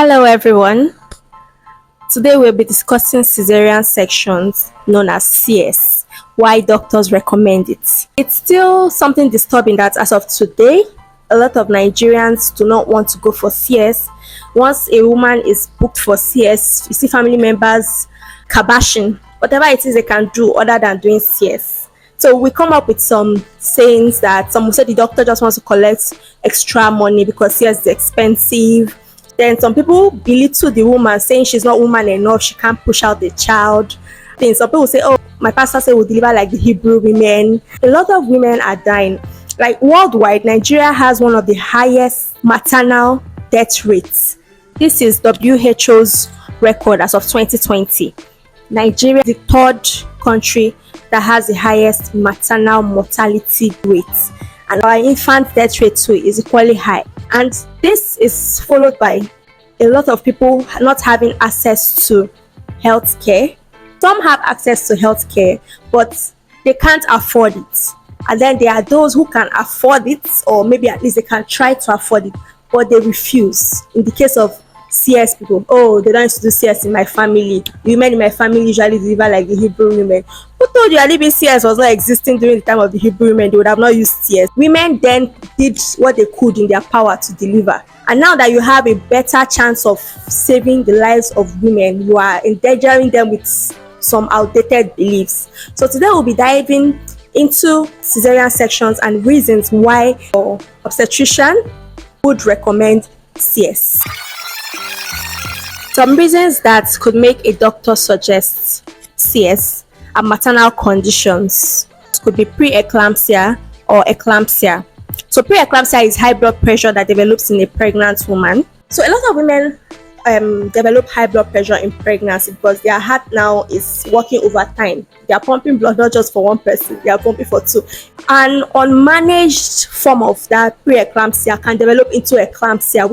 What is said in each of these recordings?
Hello everyone. Today we'll be discussing cesarean sections known as CS, why doctors recommend it. It's still something disturbing that as of today, a lot of Nigerians do not want to go for CS. Once a woman is booked for CS, you see family members kabashing whatever it is they can do other than doing CS. So we come up with some sayings that some will say the doctor just wants to collect extra money because CS is expensive. Then some people belittle the woman, saying she's not woman enough, she can't push out the child. Then some people say, oh, my pastor said we'll deliver like the Hebrew women. A lot of women are dying. Like worldwide, Nigeria has one of the highest maternal death rates. This is WHO's record as of 2020. Nigeria is the third country that has the highest maternal mortality rate. And our infant death rate too is equally high. And this is followed by a lot of people not having access to healthcare. Some have access to healthcare, but they can't afford it. And then there are those who can afford it, or maybe at least they can try to afford it, but they refuse. In the case of CS people, oh, they don't used to do CS in my family. The women in my family usually deliver like the Hebrew women. Who told you that CS was not existing during the time of the Hebrew women? They would have not used CS. Women then did what they could in their power to deliver. And now that you have a better chance of saving the lives of women, you are endangering them with some outdated beliefs. So today we'll be diving into cesarean sections and reasons why your obstetrician would recommend CS. Some reasons that could make a doctor suggest CS are maternal conditions. It could be pre-eclampsia or eclampsia. So pre-eclampsia is high blood pressure that develops in a pregnant woman. So a lot of women develop high blood pressure in pregnancy because their heart now is working overtime. They are pumping blood not just for one person, they are pumping for two. An unmanaged form of that pre-eclampsia can develop into eclampsia,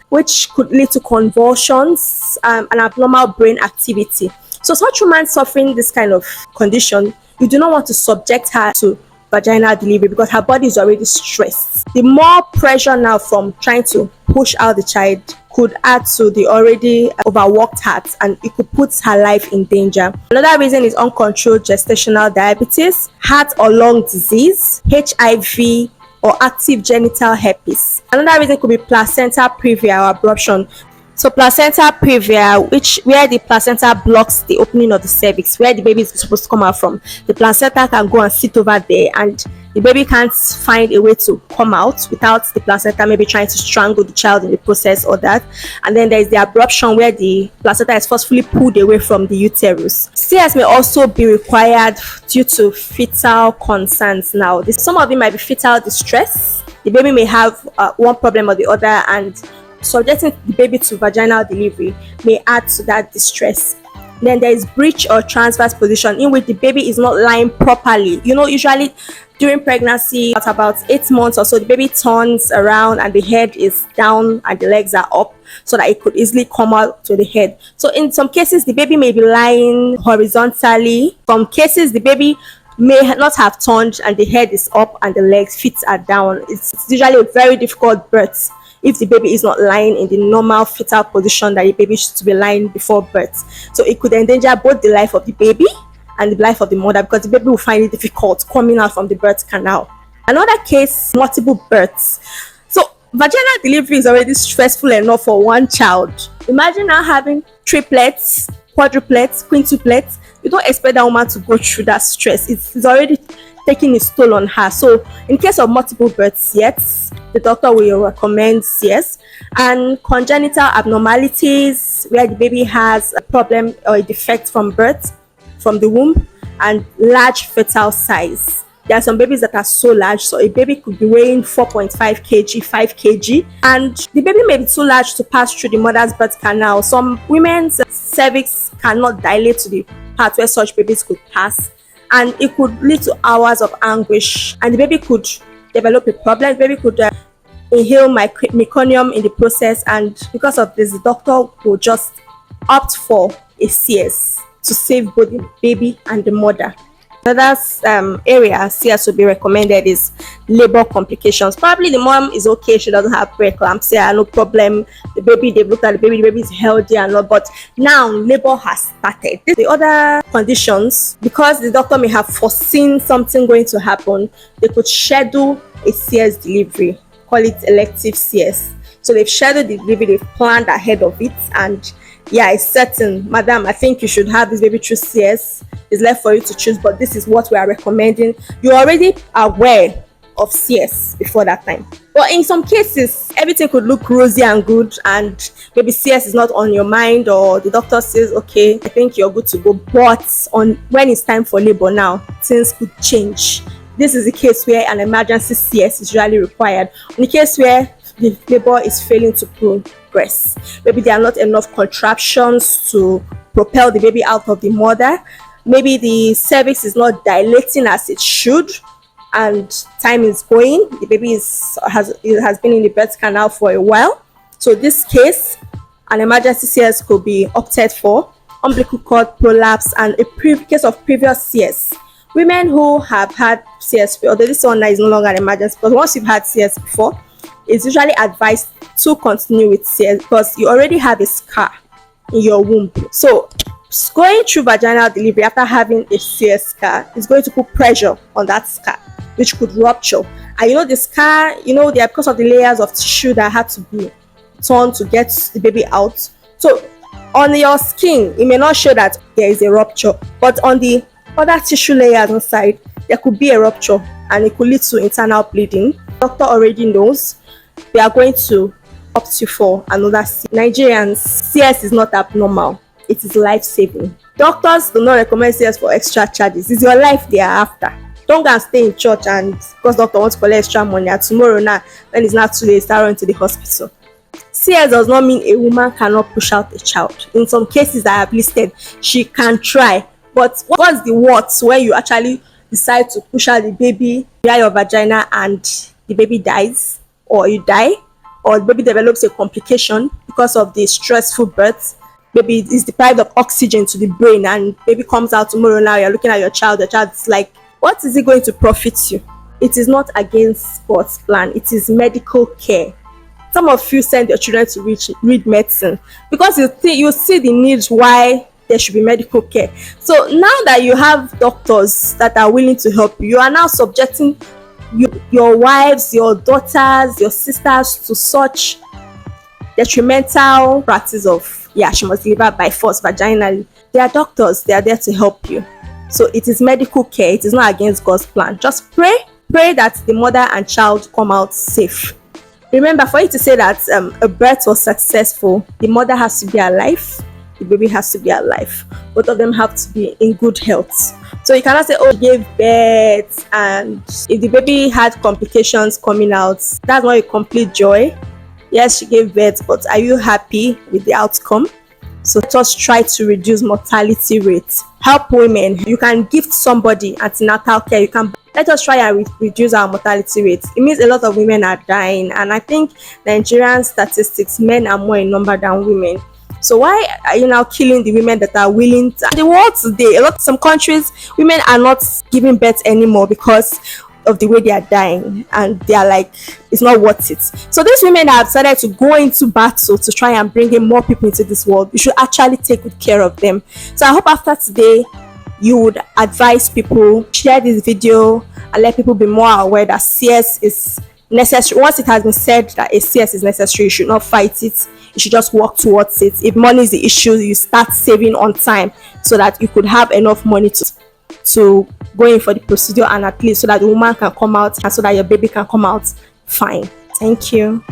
which could lead to convulsions and abnormal brain activity. So such woman suffering this kind of condition, you do not want to subject her to vaginal delivery because her body is already stressed. The more pressure now from trying to push out the child could add to the already overworked heart, and it could put her life in danger. Another reason is uncontrolled gestational diabetes, heart or lung disease, HIV, or active genital herpes. Another reason could be placenta previa or abruption. So placenta previa, where the placenta blocks the opening of the cervix, where the baby is supposed to come out from. The placenta can go and sit over there, and the baby can't find a way to come out without the placenta maybe trying to strangle the child in the process or that. And then there is the abruption, where the placenta is forcefully pulled away from the uterus. CS may also be required due to fetal concerns. Now, some of them might be fetal distress. The baby may have one problem or the other, and subjecting the baby to vaginal delivery may add to that distress. Then there is breech or transverse position, in which the baby is not lying properly. Usually during pregnancy, at about 8 months or so, the baby turns around and the head is down and the legs are up, so that it could easily come out to the head. So in some cases, the baby may be lying horizontally. Some cases, the baby may not have turned and the head is up and the legs, feet are down. It's usually a very difficult birth if the baby is not lying in the normal fetal position that the baby should be lying before birth. So it could endanger both the life of the baby and the life of the mother, because the baby will find it difficult coming out from the birth canal. Another case, multiple births. So vaginal delivery is already stressful enough for one child. Imagine now having triplets, quadruplets, quintuplets. You don't expect that woman to go through that stress. It's already taking its toll on her. So in case of multiple births, yes, the doctor will recommend CS. And congenital abnormalities, where the baby has a problem or a defect from birth, from the womb, and large fetal size. There are some babies that are so large, so a baby could be weighing 4.5 kg, 5 kg, and the baby may be too large to pass through the mother's birth canal. Some women's cervix cannot dilate to the part where such babies could pass, and it could lead to hours of anguish, and the baby could develop a problem. The baby could inhale meconium in the process, and because of this, the doctor will just opt for a CS to save both the baby and the mother. Another area CS would be recommended is labor complications. Probably the mom is okay, she doesn't have preeclampsia, no problem. The baby, they've looked at the baby is healthy and all, but now labor has started. The other conditions, because the doctor may have foreseen something going to happen, they could schedule a CS delivery, call it elective CS. So they've scheduled the delivery, they've planned ahead of it, and yeah, it's certain, madam, I think you should have this baby through CS. It's left for you to choose, but this is what we are recommending. You're already aware of CS before that time. But in some cases, everything could look rosy and good, and maybe CS is not on your mind, or the doctor says, okay, I think you're good to go. But when it's time for labor now, things could change. This is the case where an emergency CS is usually required. In the case where the labor is failing to progress, maybe there are not enough contractions to propel the baby out of the mother, maybe the cervix is not dilating as it should, and time is going, the baby has been in the birth canal for a while. So this case, an emergency CS could be opted for. Umbilical cord prolapse and a case of previous CS. Women who have had CS, although this one is no longer an emergency, but once you've had CS before, it's usually advised to continue with CS because you already have a scar in your womb. So going through vaginal delivery after having a CS scar is going to put pressure on that scar, which could rupture. And the scar, they are because of the layers of tissue that had to be torn to get the baby out. So on your skin, it may not show that there is a rupture, but on the other tissue layers inside, there could be a rupture and it could lead to internal bleeding. The doctor already knows. They are going to opt you for another CS. Nigerians, CS is not abnormal. It is life-saving. Doctors do not recommend CS for extra charges. It's your life they are after. Don't go and stay in church and because doctor wants to collect extra money, and tomorrow now, when it's not too late, start running to the hospital. CS does not mean a woman cannot push out a child. In some cases that I have listed, she can try. But what's the worst when you actually decide to push out the baby via your vagina and the baby dies, or you die, or the baby develops a complication because of the stressful birth? Baby is deprived of oxygen to the brain and baby comes out tomorrow. Now you're looking at your child, the child is like, what is it going to profit you? It is not against God's plan. It is medical care. Some of you send your children to read medicine because you see the need why there should be medical care. So now that you have doctors that are willing to help you, you are now subjecting your wives, your daughters, your sisters to such detrimental practice of, she must deliver by force vaginally. They are doctors. They are there to help you. So it is medical care. It is not against God's plan. Just pray that the mother and child come out safe. Remember, for you to say that a birth was successful, the mother has to be alive, the baby has to be alive. Both of them have to be in good health. So you cannot say, oh, she gave birth, and if the baby had complications coming out, that's not a complete joy. Yes, she gave birth, but are you happy with the outcome? So just try to reduce mortality rates. Help women. You can gift somebody antenatal care. Let us try and reduce our mortality rates. It means a lot of women are dying, and I think Nigerian statistics, men are more in number than women. So why are you now killing the women that are willing to? In the world today, some countries, women are not giving birth anymore because of the way they are dying, and they are like, it's not worth it. So these women have decided to go into battle to try and bring in more people into this world. You should actually take good care of them. So I hope after today you would advise people, share this video and let people be more aware that CS is necessary. Once it has been said that a CS is necessary, you should not fight it. You should just work towards it. If money is the issue, you start saving on time so that you could have enough money to go in for the procedure, and at least so that the woman can come out and so that your baby can come out fine. Thank you.